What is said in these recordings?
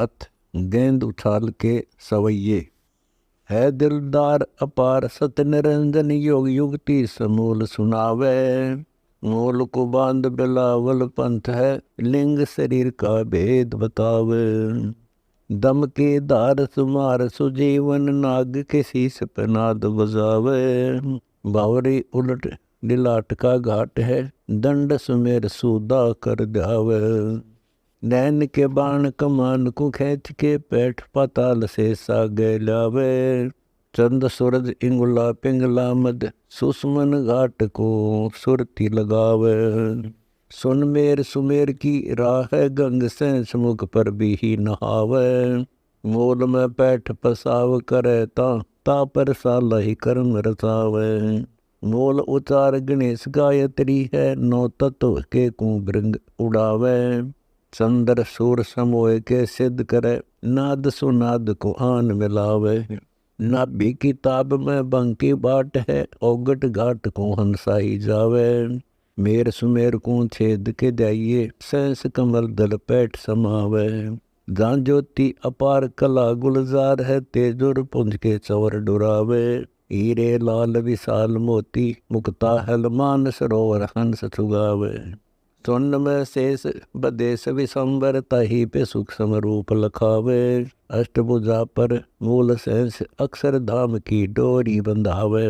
अथ गेंद उछाल के सवैये। है दिलदार अपार सत निरंजन योग युक्ति समूल सुनावे। मूल को बांध बिलावल पंथ है लिंग शरीर का भेद बतावे। दम के धार सुमार सुजीवन नाग के शीस पे नाद बजावे। बावरी उलट डिलाट का घाट है दंड सुमेर सूदा कर जावे। नैन के बाण कमान को खींच के पेट पाताल से सागे लावे। चंद सूरज इंगुला पिंगला मद सुषमन घाट को सुरती लगावे। सुन मेर सुमेर की राह गंग से समुख पर भी ही नहावे। मोल में पैठ पसाव करे ता पर साला ही कर्म रसावे। मोल उचार गणेश गायत्री है नौ तत्व के कुंभृंग उड़ावे। चंद्र सूर समोय के सिद्ध करे नाद सुनाद को आन मिलावे। नाभि की ताब में बंकी बाट है औगट घाट को हंसाई जावे। मेर सुमेर को छेद के जाइए सहस कमल दल पैठ समावे। जान ज्योति अपार कला गुलजार है तेजुर पुंज के चवर डुरावे। हीरे लाल विशाल मोती मुक्ता हलमान सरोवर हंस चुगावे। स्वर्ण में शेष बदेश विशंबर तही पे सूक्ष्म रूप लखावे। अष्टभुजा पर मूल सहस अक्षर धाम की डोरी बंधावे।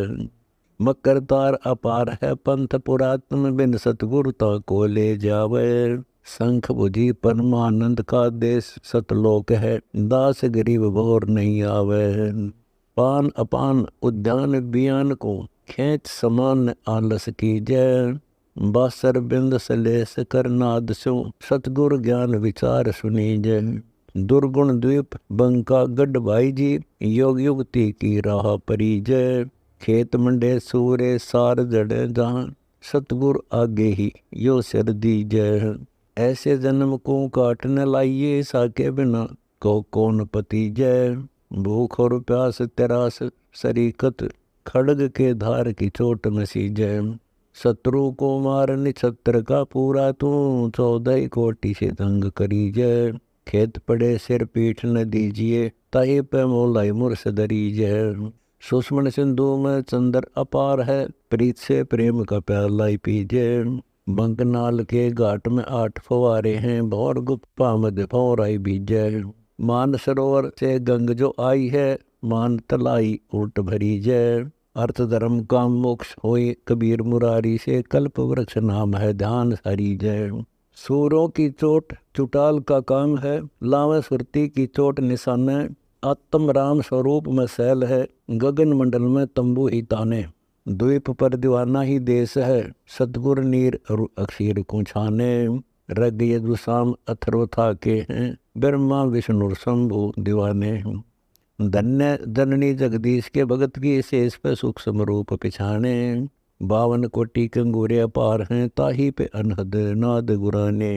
मकर तार अपार है पंथ पुरातन बिन सतगुरुता को ले जावे। शंख भुजी परमानंद का देश सतलोक है दास गरीब भोर नहीं आवे। पान अपान उद्यान बियान को खेच समान आलस की जय। बासर बिंद सलेस कर नाद सो सतगुरु ज्ञान विचार सुनीजय। दुर्गुण द्वीप बंका गढ़ भाई जी योग युक्ति की राह परिजय। खेत मंडे सूरे सार जड़े जहाँ सतगुरु आगे ही यो सिर दीजय। ऐसे जन्म को काटने लाइए साके बिना को कौन पति जय। भूख और प्यास तेरास सरीकत खड़ग के धार की चोट में सीजय। शत्रु को मार निछत्र का पूरा तू 14 कोटि से तंग करी जय। खेत पड़े सिर पीठ न दीजिए ताही पे मोलाई मुर्स दरीजय। सुषमन सिंधु में चंद्र अपार है प्रीत से प्रेम का प्याला पीजे। बंकनाल के घाट में 8 फवारे हैं भौर गुप्पा मध्य भौराई बीजय। मान सरोवर से गंग जो आई है मान तलाई उल्ट भरी जय। अर्थ धर्म काम मोक्ष होए कबीर मुरारी से कल्प वृक्ष नाम है ध्यान हरि जय। सूरों की चोट चुटाल का काम है लावे सुरती की चोट निशान है। आत्म राम स्वरूप में शैल है गगन मंडल में तंबू ही ताने। द्वीप पर दीवाना ही देश है सतगुर नीर अक्षीर को छाने। रग यदुसाम अथर्व था के हैं ब्रह्मा विष्णु शंभु दीवाने। धन्य जननी जगदीश के भगत की शेष पे सूक्ष्म रूप पिछाने। 52 कोटि कंगूरे अपार हैं ताही पे अनहद नाद गुराने।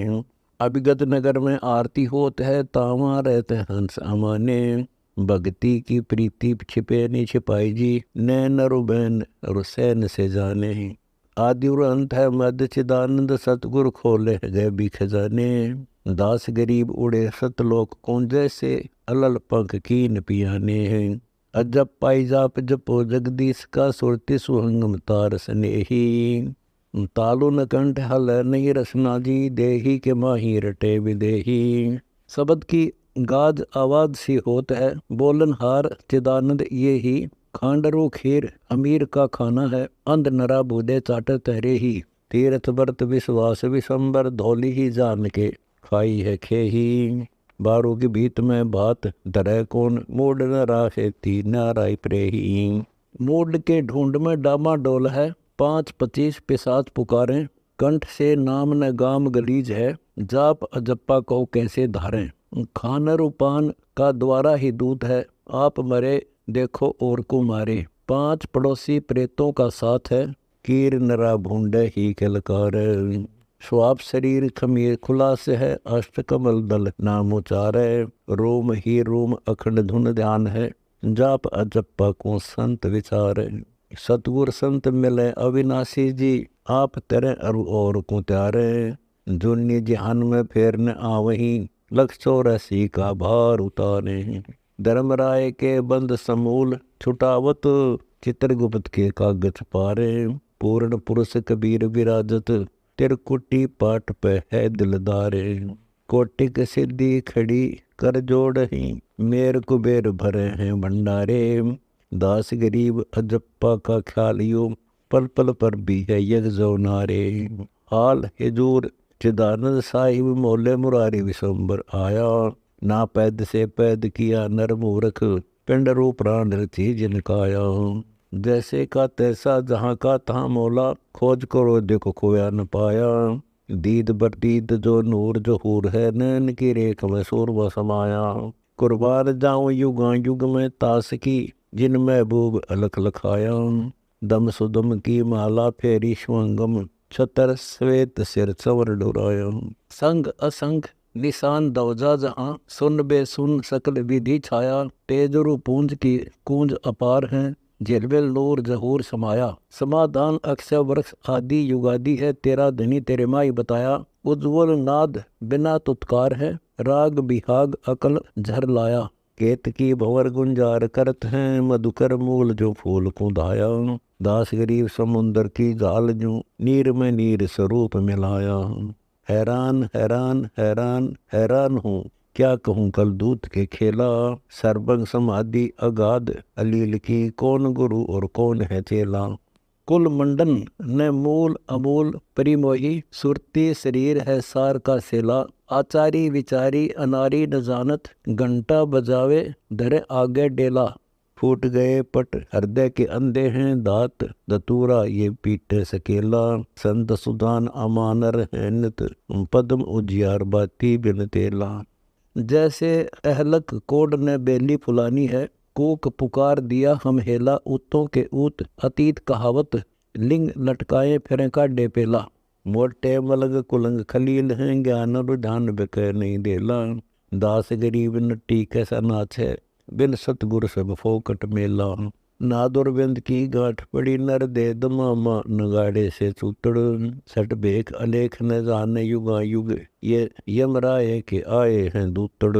अभिगत नगर में आरती होत है तावा रहते हंस अमाने। भक्ति की प्रीति छिपे नहीं छिपाई जी नैन रुबैन रुसैन से जाने। आदि और अंत है मध्य चिदानंद सतगुरु खोले गए भी खजाने। दास गरीब उड़े सतलोक को जैसे अलल पंख कीन पियाने हैं। अजब पाई जाप जपो जगदीश का सुरति सुहंगम तार स्नेही। तालु न कंठ हल नहीं रसना जी देही के माही रटे विदेही। शब्द की गाज आवाज सी होत है बोलन हार चिदानंद ये ही। खांडरू खीर अमीर का खाना है अंध नरा बूढ़े चाट तहरे ही। तीर्थ व्रत विश्वास विशंबर धौली ही जान के खाई है खेही। बारू की भीत में बात दरह कौन मूड न राहे ती नाराय प्रेही। मूड के ढूंढ में डामा डोल है 5-25 पिशाच पुकारें। कंठ से नाम न गाम गलीज है जाप अजप्पा को कैसे धारें। खानर उपान का द्वारा ही दूत है आप मरे देखो और को मारे। 5 पड़ोसी प्रेतों का साथ है कीर नरा भूंडे ही कलकार। स्वाप शरीर खमीर खुला से है अष्ट कमल दल नाम उचारे। रोम ही रोम अखंड धुन ध्यान है जाप अजप्पा को संत विचारे। सतगुर संत मिले अविनाशी जी आप तेरे अरु और को त्यारे। जुन्नी जहान में फेर न आवही 184 का भार उतारे। धर्मराय के बंद समूल छुटावत, चित्रगुप्त के कागज पारे। पूर्ण पुरुष कबीर विराजत, तिरकुटी पाठ पे है दिलदारे। कोटिक सिद्धि खड़ी कर जोड़ही, मेर कुबेर भरे हैं भंडारे। दास गरीब अजप्पा का ख्याल यूं, पल पल पर भी है यज्ञ जो नारे। हाल हजूर चिदानंद साहिब मोले मुरारी विश्वम्बर आया। ना पैद से पैद किया नर मूर्ख, पिंड रूप प्राण रची जिनकाया। जैसे का तैसा जहाँ का तहाँ मोला, खोज करो देखो खोया न पाया। दीद बर दीद जो नूर जो हूर है, नैन की रेख में सूरमा समाया। कुर्बान जाऊं युगा युग में तास की, जिन महबूब अलख लखाया। दम सुदम की माला फेरी श्वंगम, छतर श्वेत सिर चवर डुराया। संग असंग निशान दवजा जहाँ, सुन बेसुन सकल विधि छाया। तेजरु पूंज की कूंज अपार है, झिलमिल नूर जहूर समाया। समाधान अक्षय वृक्ष आदि युगादि है, तेरा धनी तेरे माई बताया। उज्ज्वल नाद बिना तुत्कार है, राग बिहाग अकल झर लाया। केत की भंवर गुंजार करत हैं, मधुकर मूल जो फूल कुंधाया। दास गरीब समुंदर की जाल जूं, नीर में नीर स्वरूप मिलाया। हैरान हैरान हैरान हैरान हूँ, क्या कहूँ कल दूत के खेला। सर्वंग समाधि अगाध अलील की, कौन गुरु और कौन है चेला। कुल मंडन न मूल अमूल परिमोही, सुरती शरीर है सार का सेला। आचारी विचारी अनारी न जानत, घंटा बजावे धरे आगे डेला। फूट गए पट हृदय के अंधे हैं, दात दतूरा ये पीटे सकेला। संत सुदान अमानर है नित, पद्म उजियार बाती बिन तेला। जैसे अहलक कोड ने बेली फुलानी है, कूक पुकार दिया हम हेला। ऊतों के ऊत अतीत कहावत, लिंग लटकाए फिरें का डेपेला। मोटे मलग कुलंग खलील हैं, ज्ञान रुझान बिके नहीं देला। दास गरीब नट्टी कैसा नाच है, बिन सतगुर सब फोकट मेला। नादुरबिंद की गांठ पड़ी नर दे दमामा, नगाड़े से चूतड़। सट बेख अलेख न जाने युगा युग, ये यमराय के आए हैं दूतड़।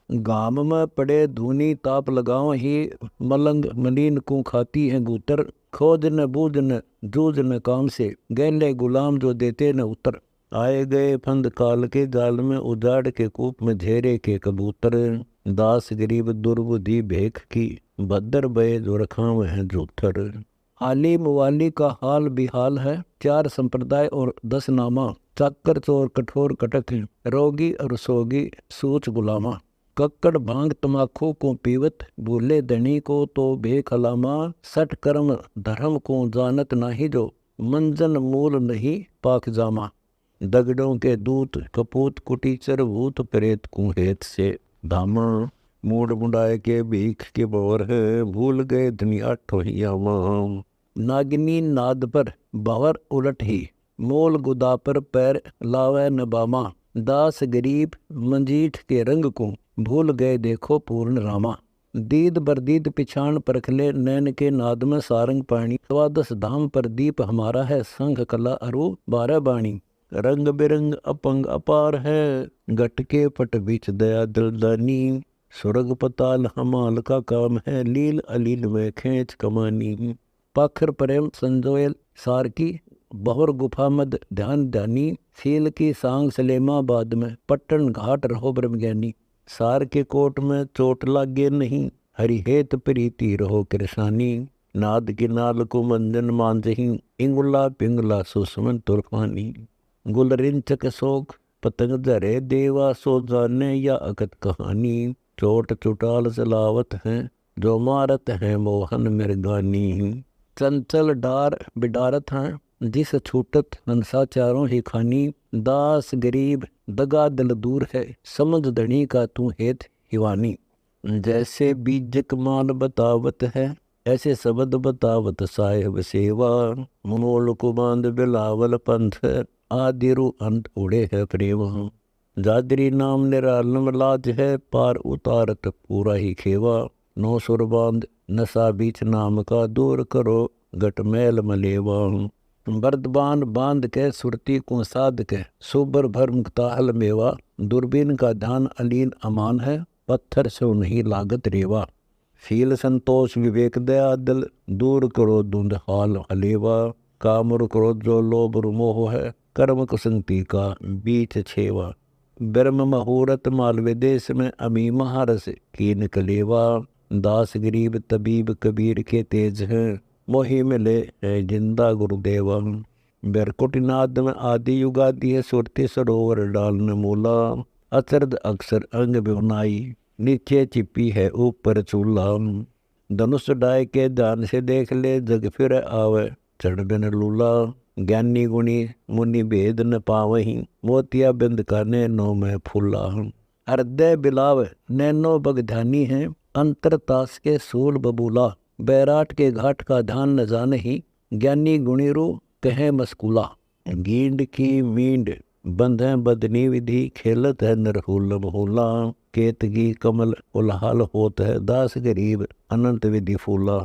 गाम में पड़े धूनी ताप लगाओ ही, मलंग मलिन को खाती है गूतर। खोज न बूझ न जूझ न काम से, गैले गुलाम जो देते न उतर। आए गए फंद काल के जाल में, उजाड़ के कूप में झेरे के कबूतर। दास गरीब दुर्बुद्धि भेख की, भद्र बये जो रखाव है जूथर। हाली मुवाली का हाल बिहाल है, 4 संप्रदाय और 10 नामा। चाकर चोर कठोर कटक, रोगी और सोगी सूच गुलामा। कक्कड़ भांग तमाखू को पीवत, भूले धनी को तो बेखलामा। सठ कर्म धर्म को जानत नाही जो, मंजन मूल नहीं पाक जामा। दगड़ों के दूत कपूत कुटीचर, भूत प्रेत कुहेत से धामा। मूड मुंडाए के भीख के बोर है, भूल गए दुनिया ठोहियामा। नागिनी नाद पर बावर उलट ही, मोल गुदा पर पैर लावे न बामा। दास गरीब मंजीठ के रंग को, भूल गए देखो पूर्ण रामा। दीद बरदीद पिछाण परखले, नैन के नाद में सारंग पाणी। 12 धाम पर दीप हमारा है, संघ कला अरु 12 बाणी। रंग बिरंग अपंग अपार है, घट के पट बीच दया दिलदानी। स्वर्ग पताल हमाल का काम है, लील अलील में खेच कमानी। पाखर प्रेम संजोयल सार की, बहुर गुफा मद ध्यान ध्यानी। सील की सांग सलेमाबाद में, पट्टन घाट रहो ब्रह्मज्ञानी। सार के कोट में चोट लागे नहीं, हरिहेत प्रीति रहो कृषानी। नाद की नाल को मंजन मांझही, इंगुला पिंगला सुषमन तुरफानी। गुल रिंचक शोक पतंग धरे, देवा सो जाने या अकत कहानी। चोट चुटाल चलावत हैं, जो मारत हैं मोहन मृगानी। चंचल डार बिडारत हैं, जिस छूटत हंसा चारों ही खानी। दास गरीब दगा दिल दूर है, समझ धनी का तू हेत हिवानी। जैसे बीजक मान बतावत है, ऐसे शब्द बतावत साहेब सेवा। मोल को बांध बिलावल पंथ, आदिरु अंत उड़े है प्रेम। जादरी नाम निरालम लाज है, पार उतारत पूरा ही खेवा। 9 सुर बांध नशा बीच नाम का, दूर करो गट मैल मलेवा। बर्दबान बांध के सुरती को साध के, सुबर भर मुक्ताहल मेवा। दूरबीन का ध्यान अलीन अमान है, पत्थर से नहीं लागत रेवा। शील संतोष विवेक दया दिल, दूर करो धुंध हाल हलेवा। काम और क्रोध जो लोभ और मोह है, कर्म कुसंगति का बीच छेवा। ब्रह्म मुहूर्त मालवे देश में, अमी महारस कीन कलेवा। दास गरीब तबीब कबीर के तेज हैं, मोहि मिले है जिंदा गुरुदेवा। बैरकुटनाद में आदि युगादि है, सुरति सरोवर डालन मूला। अचरद अक्षर अंग बिनाई, नीचे चिपी है ऊपर चूल्हा। धनुष डाय के ध्यान से देख ले, जग फिर आवे चढ़ बिन लूला। ज्ञानी गुणी मुनि भेद न पावहीं, मोतिया बिंद का नैनो में फूला। हृदय बिलाव नैनो बगधानी है, अंतर तास के सूल बबूला। बैराट के घाट का ध्यान न जाने ही, ज्ञानी गुणीरु कहे मस्कुला। गींड की मींड बंधे बदनी विधि, खेलत है नरहुल बहुला। केतगी कमल उलहाल होत है, दास गरीब अनंत विधि फूला।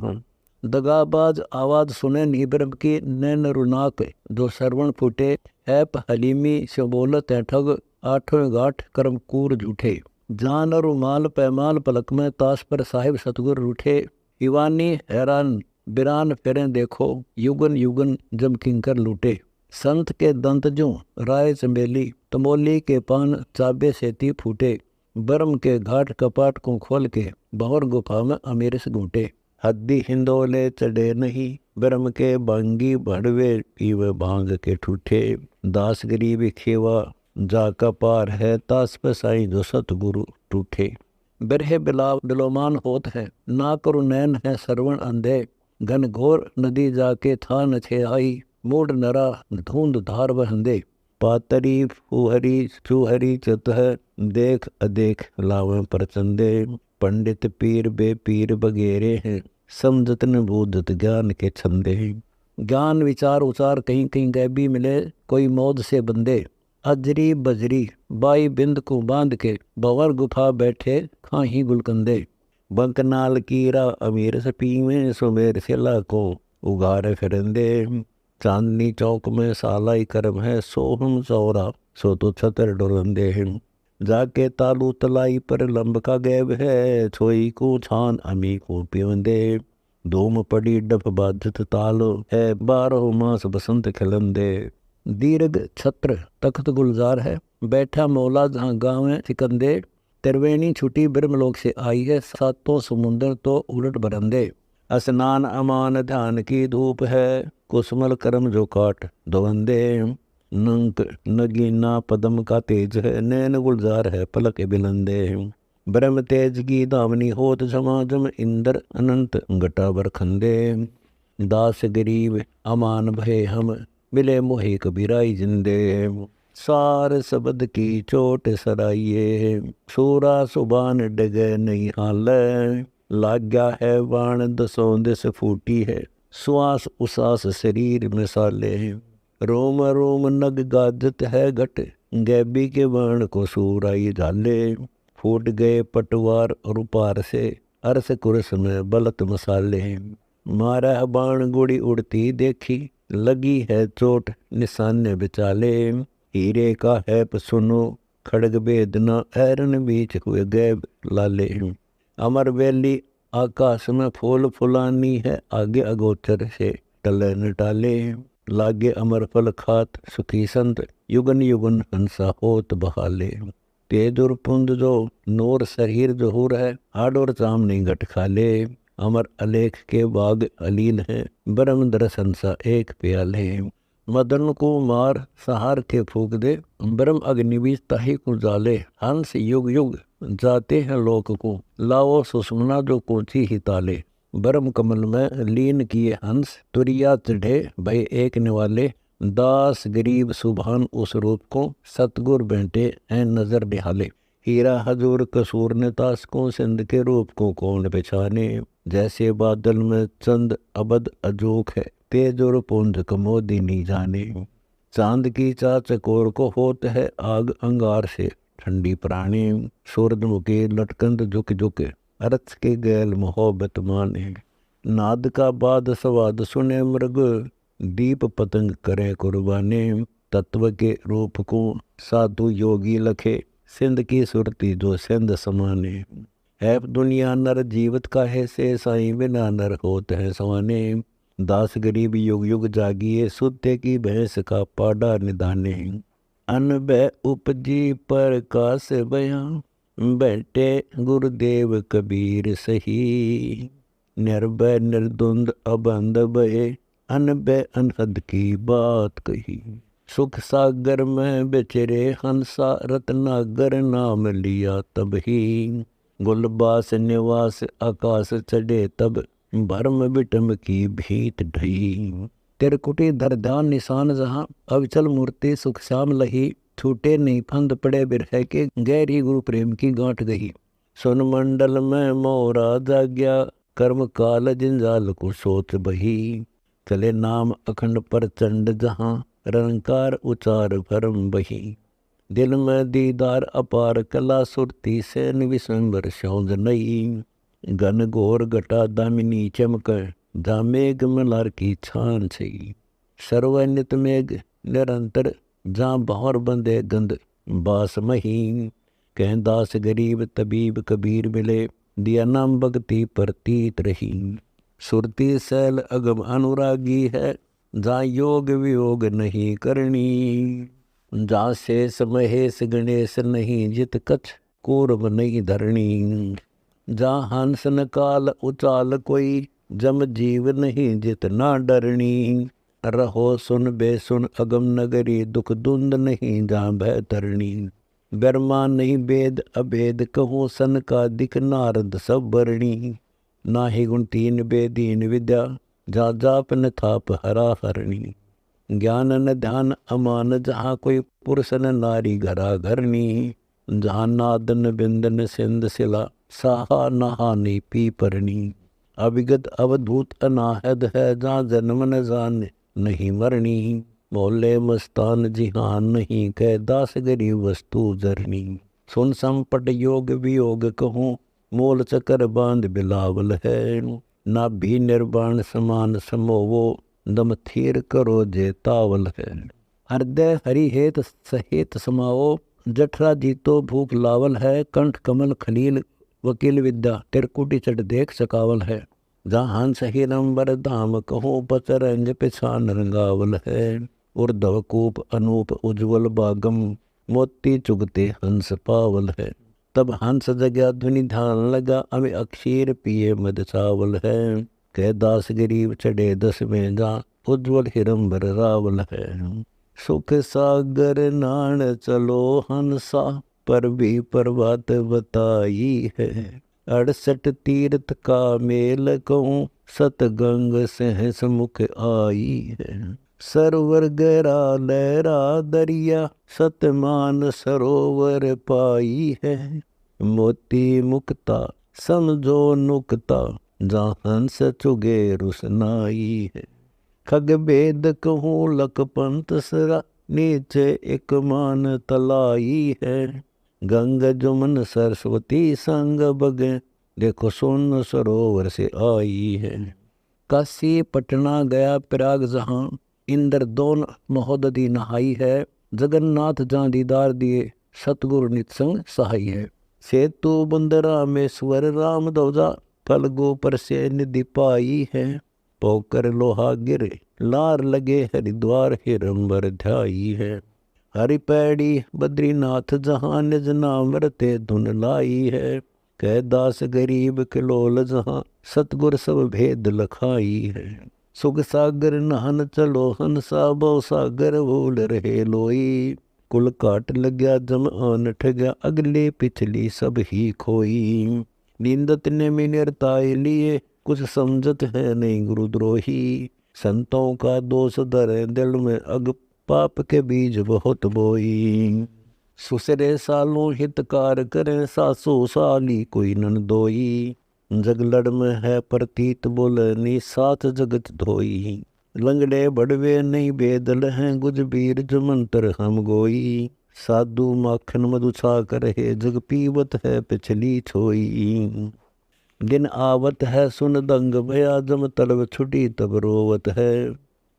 दगाबाज आवाज सुने नहीं ब्रह्म की, नैन रुनाक जो श्रवण फूटे। ऐप हलीमी से बोलत है ठग, आठों गाठ कर्म कूर झूठे। जान और माल पैमाल पलक में, ताश पर साहिब सतगुर रूठे। ईवानी हैरान बिरान फिरें देखो, युगन युगन जम किंकर लूटे। संत के दंत जो राय चमेली, तमोली के पान चाबे सेती फूटे। ब्रह्म के घाट कपाट को खोल के, भंवर गुफा में अमीर से घूटे। हद्दी हिंदोले चढ़े नहीं, ब्रह्म के बांगी भड़वे पीवे भांग के ठूठे। दास गरीब खेवा जाका पार है, तास पे साई जो सतगुरु टूठे। बिरहे बिलाव बिलोमान होत है, ना करु नैन है सरवण अंधे। घन घोर नदी जाके था न छे आई, मूड नरा धुंध धार बहंदे। पातरी फुहरी चूहरी चत है, देख अदेख लावे प्रचंदे। पंडित पीर बे पीर बगेरे हैं, समझत न बूझत ज्ञान के छंदे। ज्ञान विचार उचार कहीं कहीं गैबी मिले, कोई मौज से बंदे। अजरी बजरी बाई बिंद को बांध के, भंवर गुफा बैठे खाही गुलकंदे। बंकनाल कीरा अमीर से पीवे, सुमेर से लाखों उगारे फिरंदे। चांदनी चौक में सालाई कर्म है, सोहम चौरा सो तो छतर डोरंदे हैं। जाके तालू तलाई पर लंब का गैब है, छोई को छान अमी को पिवंदे। धूम पड़ी डफ बाजत तालो है, 12 मास बसंत खिलंदे। दीर्घ छत्र तख्त गुलजार है, बैठा मौला जहाँ गाँव सिकंदे। त्रिवेणी छुटी ब्रह्मलोक से आई है, सातों समुंदर तो उलट बरंदे। स्नान अमान ध्यान की धूप है, कुसमल कर्म जो काट धोवंदे। नंक नगीना पदम का तेज है, नैन गुलजार है पलक बिलंदे। ब्रह्म तेज की दामनी होत समाजम, इंद्र अनंत घटावर खंदे। दास गरीब अमान भय हम, मिले मोहि कबीराई जिंदे। सार शब्द की चोट सराइये, सूरा सुबान डगे नहीं हाल। लाग्या है बाण दसों दिस फूटी है, श्वास उसास शरीर मिसाले। रोम रोम नग गाजत है घट, गैबी के बाण को सूराई झाले। फूट गए पटवार और पार से, अरस कुरस में बलत मसाले। मारा बाण गुड़ी उड़ती देखी, लगी है चोट निशाने बिचाले। हीरे का है सुनो खड़ग बेदना, ऐरन बीच हुए गैब लाले। अमर वैली आकाश में फूल फुलानी है, आगे अगोचर से टले न टाले। लागे अमर फल खात सुखी संत, युगन युगन हंसा होत बहाले। तेज और पुंज जो नूर शरीर जहूर है, हाड़ और चाम नहीं घट खाले। अमर अलेख के बाग अलील है, ब्रह्म दर्शन सा एक प्याले। मदन को मार सहार के फूक दे, ब्रह्म अग्निवीज ताही को जाले। हंस युग युग जाते हैं लोक को, लाओ सुषमना जो कोची ही ताले। ब्रह्म कमल में लीन किए हंस, तुरिया चढ़े भय एक निवाले। दास गरीब सुभान उस रूप को, सतगुर बैठे हैं नजर निहाले। हीरा हजूर कसूर ने तास को, सिंध के रूप को कौन पहचाने। जैसे बादल में चंद अबद अजोक है, तेज और पुंज कमोदी नहीं जाने। चांद की चाचकोर को होत है, आग अंगार से ठंडी प्राणी। सूरजमुखी लटकंद झुक झुक, अर्थ के गैल मोहब्बत माने। नाद का बाद स्वाद सुने मृग, दीप पतंग करे कुर्बाने। तत्व के रूप को साधु योगी लखे, सिंध की सुरती जो सिंध समाने। है दुनिया नर जीवत काहे से, साईं बिना नर होत है सवाने। दास गरीब युग युग जागिए, सुते की भैंस का पाडा निदाने। अन बै उपजी प्रकाश बयां, बैठे गुरुदेव कबीर सही। निर्भय निर्द्वंद अबंध भये, अनभय अनहद की बात कही। सुख सागर में बेचरे हंसा, रत्नागर नाम लिया तब ही। गुलबास निवास आकाश चढ़े तब, भरम बिटम की भीत ढई। तिरकुटी धर ध्यान निशान जहाँ, अविचल मूर्ति सुख श्याम लही। छूटे नहीं फंद पड़े बिरह के, गहरी गुरु प्रेम की गांठ गही। सुन मंडल में मोरा जाग्या, कर्म काल जंजाल को सोच बही। चले नाम अखंड प्रचंड जहाँ, रंकार उचार भरम बही। दिल में दीदार अपार कला, सुरती सैन विश्वंबर सौंद नई। घन घोर घटा दामिनी चमक, जा मेघ मलार की छान छई। सर्वनित मेघ निरंतर, जा बहुर बंदे गंध बास मही। कह दास गरीब तबीब कबीर मिले, दिया नाम भक्ति प्रतीत रही। सुरती सैल अगम अनुरागी है, जा योग वियोग नहीं करनी। जा शेष महेश गणेश नहीं, जित कछ कूर्म नहीं धरणी। जा हंस न काल उचाल कोई, जम जीव नहीं जित ना डरनी। रहो सुन बेसुन अगम नगरी, दुख दुंद नहीं जा भय तरणी। ब्रह्मा नहीं वेद अभेद कहूँ, सन का दिख नारद सब बरणी। नाहि गुण तीन बेदीन विद्या, जा जाप न थाप हरा हरणी। ज्ञान न ध्यान अमान, जहाँ कोई पुरुष न नारी घरा घरनी। जहाँ नादन बिंदन सिंध सिला, साहा नहानी पी परनी। अविगत अवधूत अनाहद है, जहाँ जन्म न जान नहीं मरनी। मोले मस्तान जिहान नहीं, कह दास गरीब वस्तु जरनी। सुन संपट योग वियोग कहूँ, मोल चकर बांध बिलावल है। ना भी निर्वाण समान समोवो, दम थीर करो जे तावल है। हृदय हरि हेत सहेत समाओ, जठरा जीतो भूख लावल है। कंठ कमल खलील वकील विद्या, तिरकुटी चढ़ देख सकावल है। जहाँ हंस हिरंबर धाम कहूँ, पचरंज पिछान रंगावल है। उर्धव कूप अनूप उज्ज्वल बागम, मोती चुगते हंस पावल है। तब हंस जगया ध्वनि ध्यान लगा, अमे अक्षीर पिए मद चावल है। कह दास गरीब चढ़े दस में जा, उज्ज्वल हिरंबर रावल है। सुख सागर नाण चलो हंसा, पर भी प्रभात बताई है। 68 तीर्थ का मेल कहूँ, सतगंग सहस मुख आई है। सरवर गहरा लहरा दरिया, सतमान सरोवर पाई है। मोती मुक्ता समझो नुकता, जहाँ हंस चुगे रुसनाई है। खग भेद कहूँ लक पंत सरा, नीचे एक मान तलाई है। गंग जुमन सरस्वती संग बगे, देखो सोन सरोवर से आई है। काशी पटना गया प्रयाग जहाँ, इंद्र दोन महोदधि नहाई है। जगन्नाथ जहाँ दीदार दिए, सतगुरु नित्संग सहाई है। सेतु बंद रामेश्वर राम ध्वजा, फलगो पर से निधि पाई है। पोकर लोहा गिरे लार लगे, हरिद्वार हिरंबर ध्याई है। हरि पैड़ी बद्रीनाथ जहाँ, निज नाम रते धुन लाई है। कह दास गरीब किलोल जहाँ, सतगुर सब भेद लखाई है। सुख सागर नहन चलो हंसा, बहु सागर भूल रहे लोई। कुल काट लग्या जम आन ठग्या, अगले पिछली सब ही खोई। नींदत ने मिनरताए लिए, कुछ समझत है नहीं गुरुद्रोही। संतों का दोष धरे दिल में, अग पाप के बीज बहुत बोई। सुसरे सालों हितकार करें, सासू साली कोई नन दोई। जग लड़ में है प्रतीत बोलनी, साथ जगत धोई। लंगड़े बड़वे नहीं बेदल हैं, गुजबीर जमंतर हम गोई। साधु माखन मधु छाक रहे, जग पीवत है पिछली छोई। दिन आवत है सुन दंग भया, जम तलब छुटी तब रोवत है।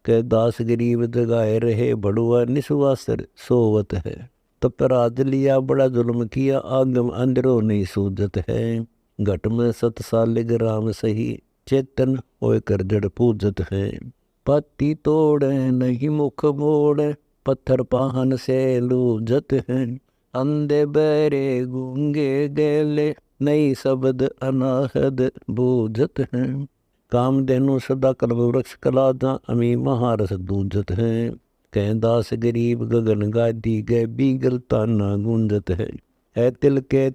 कह दास गरीब जगाए रहे, बड़ुआ निस्वासर सोवत है। अपराध लिया बड़ा जुल्म किया, आगम अंदरों नहीं सूझत है। घट में 7 साल ग्राम सही, चेतन होए कर जड़ पूजत है। पत्ती तोड़े नहीं मुख मोड़े, पत्थर पाहन से लूजत है। अंधे बहरे गूंगे गेले, नई शब्द अनाहद बूझत है। कामधेनु सदा कल्प वृक्ष कलादा, अमी महारस दूजत है। कह दास गरीब गगन गादी, गए बीगल ताना गूंजत है। तिल के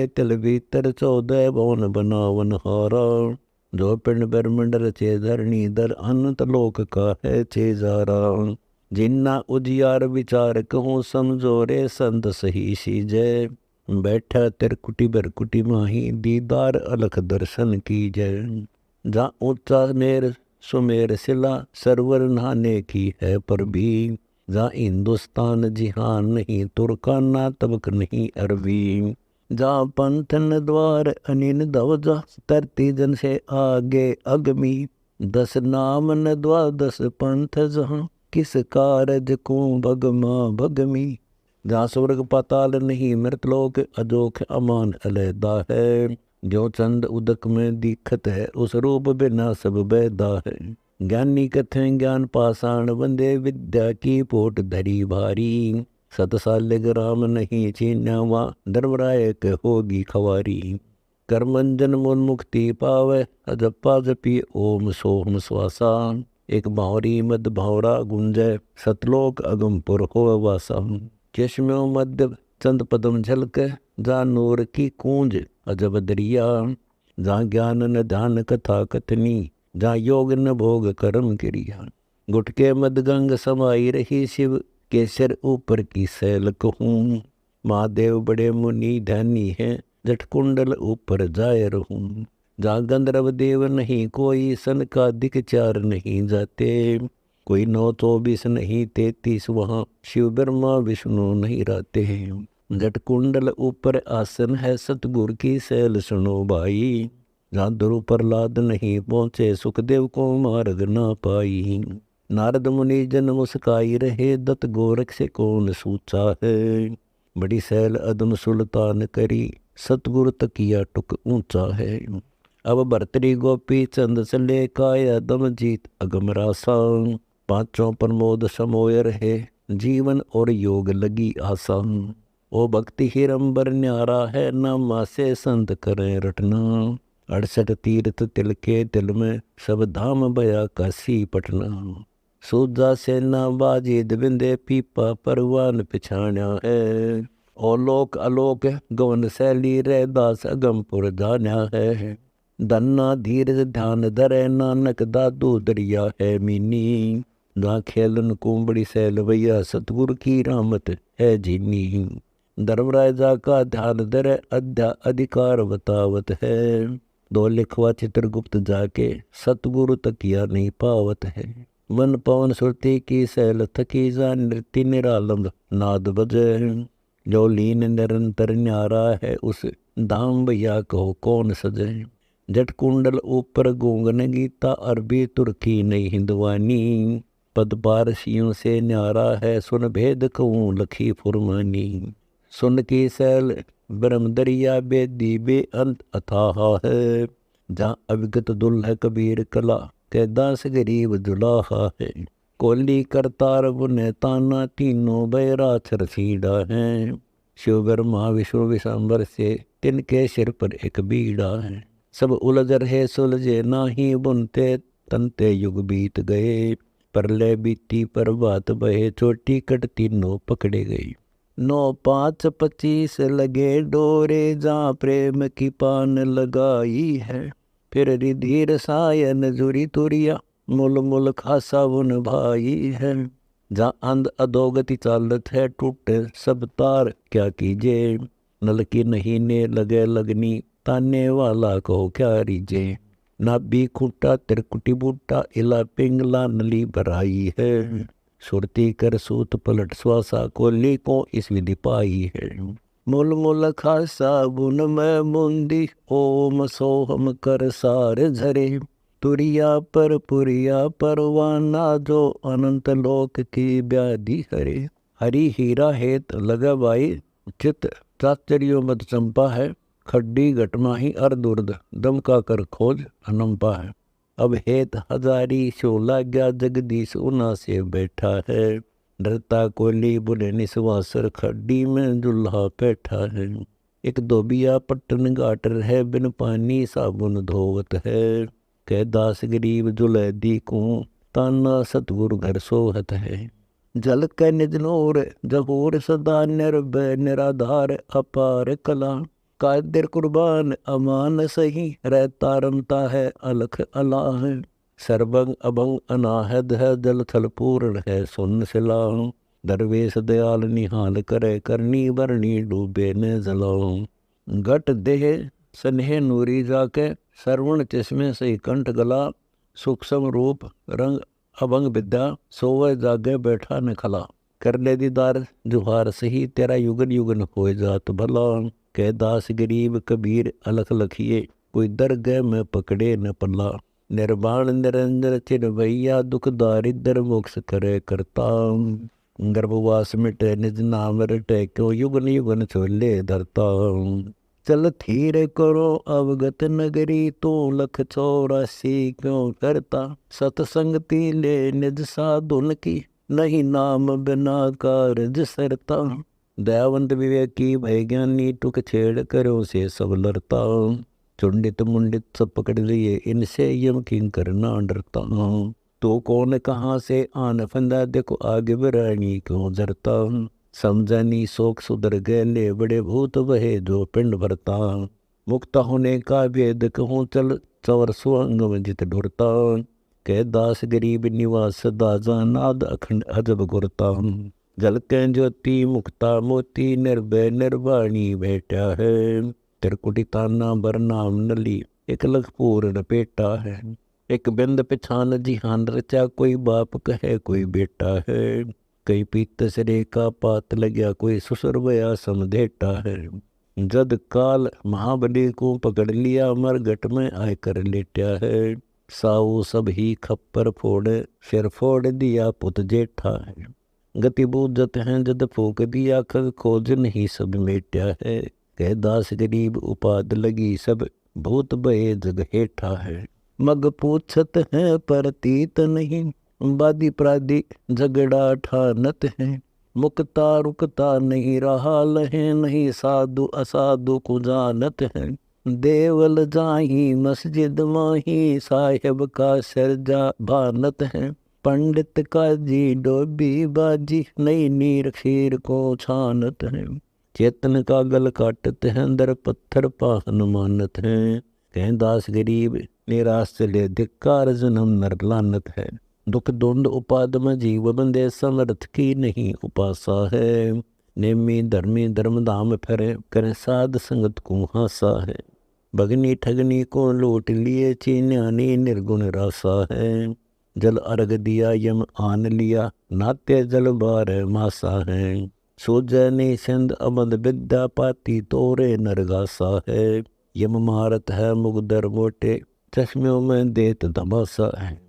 तिल भीतर 14 भवन बनावन हारा। जो पिंड ब्रह्मंड रचे धरणी दर, अनंत लोक का है छेजारा। जिन्ना उजियार विचार कहूँ, समझो रे संत सही सीजय। बैठा तिरकुटी बरकुटी माही, दीदार अलख दर्शन की जय। जा ऊंचा मेर सुमेर सिला, सरवर नहाने की है पर भी। जा हिंदुस्तान जिहान नहीं, तुर्काना तबक नहीं अरबी। जा पंथन द्वार अनिन दवजा, तरती जन से आगे अगमी। 10 नाम न द्वादश पंथ जहाँ, किस कारज को भगमा भगमी। जहाँ स्वर्ग पाताल नहीं मृतलोक, अजोख अमान अलैदा है। जो चंद उदक में दिखत है, उस रूप बिना सब बैदा है। ज्ञानी कथें ज्ञान पाषाण बंदे, विद्या की पोट धरी भारी। 7 साल ग्राम नहीं छीन्यावा, धर्मरायक होगी खवारी। कर्मंजन मन मुक्ति पावे, अजपा जपी ओम सोहम श्वासा। एक भावरी मद भावरा गुंजय, सतलोक अगमपुर हो वासा। चश्म्यों मध्य चंद पदम झलके, जा नूर की कूंज अजब दरिया। जहाँ ज्ञान न ध्यान कथा कथनी, जहाँ योग न भोग कर्म क्रिया। गुटके मद गंग समाई रही, शिव के सिर ऊपर की सैल कहूँ। महादेव बड़े मुनि ध्यानी है, जट कुंडल ऊपर जाय रहूँ। जहाँ गंधर्व देव नहीं कोई, सन का दिक 4 नहीं जाते। कोई 9 24 नहीं 33, वहाँ शिव ब्रह्मा विष्णु नहीं रहते हैं। जट कुंडल ऊपर आसन है, सतगुरु की सैल सुनो भाई। जहाँ ध्रुव प्रहलाद नहीं पहुँचे, सुखदेव को मार्ग ना पाई। नारद मुनि जन मुस्काई रहे, दत्त गोरख से कौन सूचा है। बड़ी सैल अदम सुल्तान करी, सतगुरु तकिया टुक ऊंचा है। अब भर्तरी गोपी चंद चले, काया दम जीत अगम रासा। 5 प्रमोद समोय रहे, जीवन और योग लगी आसा। ओ भक्ति हिरंबर न्यारा है, नामा से संत करें रटना। 68 तीर्थ तिल के तिल में, सब धाम भया काशी पटना। सूजा सेना बाजी दबिंदे, पीपा परवान पिछाण्या है। ओ लोक अलोक गवन शैली, रैदास अगमपुर जान्या है। धन्ना धीरज ध्यान धरे, नानक दादू दरिया है मीनी। जहाँ खेलन कुंबड़ी सैल भैया, सतगुरु की रामत है जीनी। धर्मराजा का ध्यान धरे, अध्या अधिकार बतावत है। 2 लिखवा चित्रगुप्त जाके, सतगुरु तकिया नहीं पावत है। मन पवन सुरती की सैल थकी, जा नृत्य निरालंब नाद बजे। जो लीन निरंतर न्यारा है, उस धाम भैया कहो कौन सजे। जट कुंडल ऊपर गूंगन गीता, अरबी तुर्की नहीं हिंदवानी। पद पारसियों से न्यारा है, सुन भेद कहूँ लखी फुरमानी। सुन की सैल ब्रह्म दरिया, बेदी बेअंत अथाह है। जहाँ अविगत दुल्ह कबीर कला, के दास गरीब जुलाहा है। कोली करतार बुने ताना, तीनों बैरा छरसीडा है। शिव ब्रह्मा विष्णु विशंबर से, तिनके सिर पर एक बीड़ा है। सब उलझ रहे सुलझे नाही, बुनते तनते युग बीत गए। परले बीती पर बात बहे, छोटी कट तीनों पकड़े गई। 9 5 25 लगे डोरे, जहाँ प्रेम की पान लगाई है। फिर रिधि रसायन जुरी तुरिया, मुल मुल खासा उन भाई है। जहाँ अंध अधोगति चालत है, टूटे सब तार क्या कीजिए। नल की नहीं ने लगे लगनी, ताने वाला को क्या रीजे। नाभि खूंटा तिरकुटी बूटा, इला पिंगला नली भराई है। सुरती कर सूत पलट श्वासा, कोली को इस विधि पाई है। मुल मुल खासा बुन में मुंदी, ओम सोहम कर सार झरे। तुरिया पर पुरिया परवाना, जो अनंत लोक की व्याधि हरे। हरी हीरा हेत लगा बाई, चित चाचरियो मत चंपा है। खड्डी घटमाही अर्धुर्द, दम का कर खोज अनंपा है। अब हेत हजारी सो लाग्या, जगदीश उना से बैठा है। डरता कोयली बुले निस्वासर, खड्डी में जुल्हा बैठा है। एक धोबिया पट्टन गाटर है, बिन पानी साबुन धोवत है। कह दास गरीब जुलैदी को, ताना सतगुरु घर सोहत है। जल कै निज नूर जहूर, सदा निर्भय निराधार अपार कला। कादिर कुर्बान अमान सही, रहता रमता है अलख अलाह। सर्वंग अभंग अनाहद है, जल थल पूर्ण है सुन सिलाहूं। दरवेश दयाल निहाल करे, करनी बरनी डूबे न जलाऊं। घट देह स्नेह नूरी जाके, सरवण चश्मे सही कंठ गला। सूक्ष्म रूप रंग अभंग विद्या, सोवे जागे बैठा न खला। कर ले दीदार जुहार सही, तेरा युगन युगन होए जात भला। कह दास गरीब कबीर अलख लखिए, कोई दरगह में पकड़े न पला। निर्वाण निरंजन चिर भैया, दुख दारिद्र मोक्ष करे करता। गर्भवास मिटे निज नाम रटे, क्यों युगन युगन छोले धरता। चल थीर करो अवगत नगरी, तो लख 84 क्यों करता। सतसंगति ले निज साधुन की, नहीं नाम बिना कारज सरता। दयावंत विवेकी भय ज्ञानी, टुक छेड़ करो से सब लड़ता। चुंडित मुंडित सब पकड़ लिए, इनसे यम किंकर ना डरता। तो कौन कहाँ से आन फंदा, देखो आगे बरानी क्यों जरता। समझनी शोक सुधर गए, बड़े भूत वहे जो पिंड भरता। मुक्त होने का भेद कहूँ चल, चवर सुअंग में जित ढुरता। कह दास गरीब निवास दाजा, नाद अखंड अजब गुरता। जल के ज्योति मुक्ता मोती, निर्भय निर्वाणी बैठा है। त्रिकुटी ताना बरनाम नली, एक लख पूर्ण पेटा है। एक बिंद पिछान जिहान रचा, कोई बाप कहे कोई बेटा है। कई पीत सरे का पात लग्या, कोई ससुर बया समझेटा है। जद काल महाबली को पकड़ लिया, मरघट में आय कर लेटा है। साऊ सब ही खप्पर फोड़, सिर फोड़ दिया पुत जेठा है। गति बूझत हैं जद फूक दिया, खग खोज नहीं सब मेटा है। कह दास गरीब उपाद लगी, सब भूत भये जग हेठा है। मग पूछत है परतीत नहीं, बादी प्रादी झगड़ा ठानत है। मुकता रुकता नहीं रहा लहे, नहीं साधु असाधु को जानत है। देवल जाही मस्जिद माही, साहेब का सरजा भानत है। पंडित का जी डोबी बाजी, नई नीर खीर को छानत है। चेतन का गल काटत है, अंदर पत्थर पाहन मानत है। कह दास गरीब निराश चले, धिक्कार जन्म नर लानत है। दुख द्वंद उपाद में जीव बंदे, समर्थ की नहीं उपासा है। नेमी धर्मी धर्म धाम फिरे, करे साध संगत को हासा है। भगनी ठगनी को लूट लिए, चीन्यानी निर्गुण रासा है। जल अर्घ दिया यम आन लिया, नाते जल बार मासा है। सोजनी सिंध अबंध विद्या, पाती तोरे नरगासा है। यम मारत है मुगदर मोटे, चश्मों में देत धमासा है।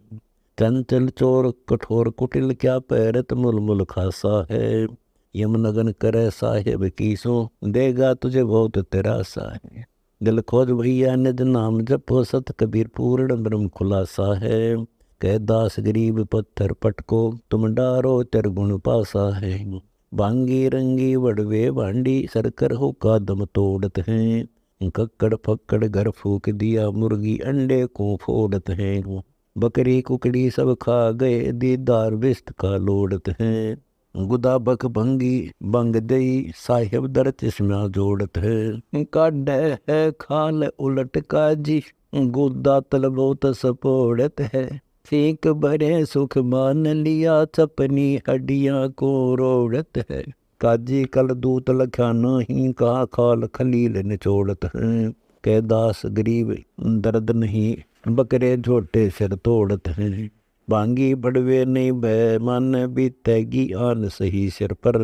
चंचल चोर कठोर कुटिल, क्या पैरत मुलमुल खासा है। यम नगन करे साहेब कीसो, देगा तुझे बहुत तेरासा है। दिल खोज भैया निज नाम जपो, सत कबीर पूर्ण ब्रह्म खुलासा है। कह दास गरीब पत्थर पटको, तुम डारो त्रिगुण पासा है। बांगी रंगी वड़वे भांडी, सरकर हो का दम तोड़त हैं। कक्कड़ फक्कड़ घर फूक दिया, मुर्गी अंडे को फोड़त हैं। बकरी कुकड़ी सब खा गए, दीदार बिस्त का लोड़त हैं। गुदा बक भंगी बंग दई, साहेब दर चश्मा जोड़त है। काढ़ है खाल उलट काजी, गुदा तलबोत सपोड़त है। सीख भरे सुख मान लिया, चपनी हड्डियां को रोड़त है। काजी कल दूत लख्या नहीं, कहा खाल खलील निचोड़त है। कह दास गरीब दर्द नहीं, बकरे झोटे सिर तोड़त हैं। बांगी बड़वे नहीं भय मन, बीतेगी आन सही सिर पर।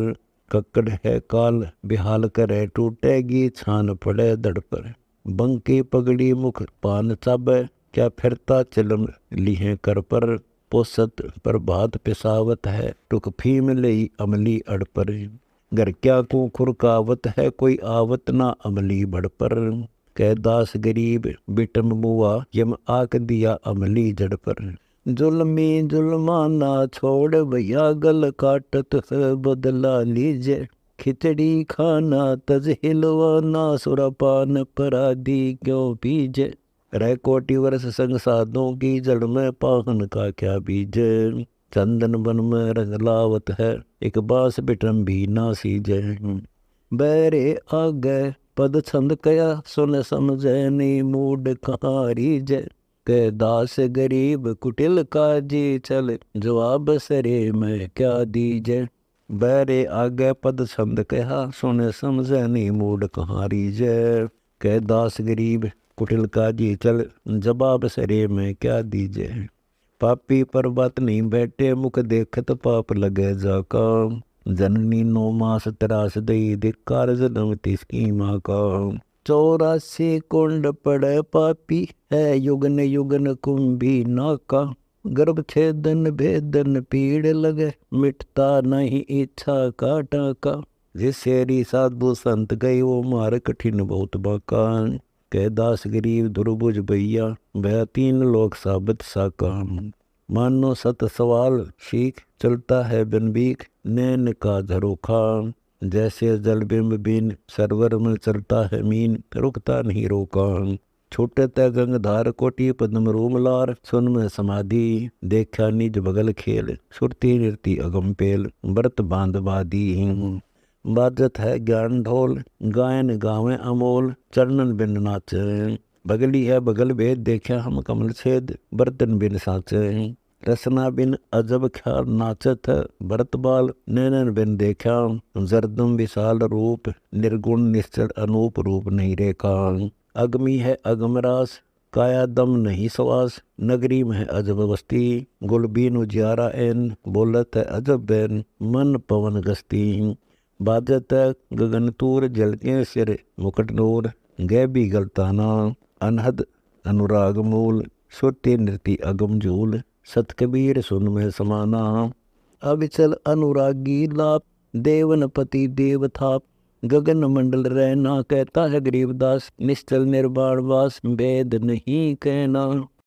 कक्कड़ है काल बिहाल करे, टूटेगी छान पड़े दड़ पर। बंकी पगड़ी मुख पान चाबे, क्या फिरता चिलम लिहे कर पर। पोसत प्रभात पिसावत है, टुक फीम लई अमली अड़ पर। घर क्या को खुरकावत है, कोई आवत ना अमली बड़ पर। कह दास गरीब बिटम मुआ, यम आक दिया अमली जड़ पर। जुल्मी जुल्माना छोड़ भैया, गल काटत है बदला लीजे। खिचड़ी खाना तज हिलवाना, सुरापान पराधी क्यों पीजे। रह कोटि वर्ष संग साधों की, जड़ में पाहन का क्या बीज। चंदन बन में रंग लावत है, एक बास बिटम भी ना सीजे। बैरे आगे पद छंद कया, सुन समझे नी मूड कहाँ रीजे। के दास गरीब कुटिल काजी, चल जवाब सरे में क्या दीजे। बैरे आगे पद छंद कहा, सुन समझे नी मूड कहाँ रीजे। के दास गरीब कुटिल काजी, चल जवाब सरे में क्या दीजे। पापी पर्वत नहीं बैठे, मुख देखत पाप लगे जाका। जननी 9 मास त्रास दई, धिक्कार जन्म तिसकी माँ का। 84 कुंड पड़े पापी, है युगन युगन कुंभी नाका। गर्भ छेदन भेदन पीड़ लगे, मिटता नहीं इच्छा का टाका। जिसे री साधु संत गई, वो मार कठिन बहुत बाका। कह दास गरीब दुर्बुझ भैया, वह 3 लोक साबित साका। मानो सत सवाल सीख, चलता है बिन बीख, नैन का झरोखा। जैसे जल बिंब बिन, सरवर में चलता है मीन, रुकता नहीं रोका। छोटे तय गंगधार, कोटि पद्म रूमलार। सुन में समाधि, देखा निज बगल खेल। सुरती नृति अगम पेल, व्रत बांध बादी। बाजत है ज्ञान ढोल, गायन गावे अमोल। चरणन बिन नाचे, बगली है बगल भेद, देखा हम कमल छेद। बर्तन बिन साचे, रसना बिन अजब ख्याल नाचत है। भरत बाल नैनन बिन देखा, जरदम विशाल रूप। निर्गुण निश्चल अनूप, रूप नहीं रेखा। अगमी है अगम रास, काया दम नहीं सवास। नगरी में है अजब बस्ती, गुलबीन उजियारा एन। बोलत है अजब बैन, मन पवन गस्ती। बाजत है गगन तूर, जलके सिर मुकुट नूर। गै भी गलताना, अनहद अनुराग मूल। सुरती नृति अगम झूल, सत कबीर सुन में समाना। अविचल अनुरागी लाप, देवन पति देव थाप। गगन मंडल रहना, कहता है गरीबदास। निश्चल निर्वाण वास, वेद नहीं कहना।